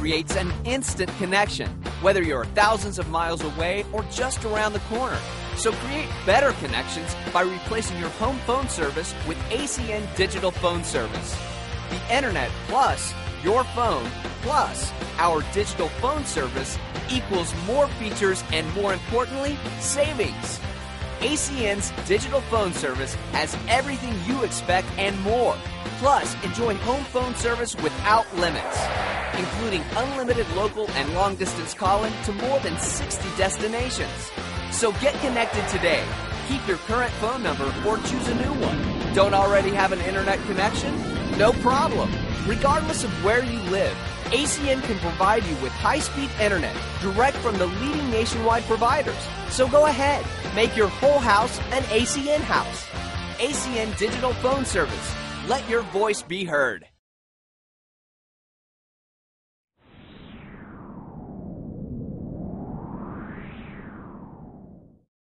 creates an instant connection, whether you're thousands of miles away or just around the corner. So create better connections by replacing your home phone service with ACN Digital Phone Service. The Internet plus your phone plus our digital phone service equals more features and, more importantly, savings. ACN's digital phone service has everything you expect and more. Plus, enjoy home phone service without limits, including unlimited local and long-distance calling to more than 60 destinations. So get connected today. Keep your current phone number or choose a new one. Don't already have an internet connection? No problem. Regardless of where you live, ACN can provide you with high-speed internet direct from the leading nationwide providers. So go ahead, make your whole house an ACN house. ACN Digital Phone Service. Let your voice be heard.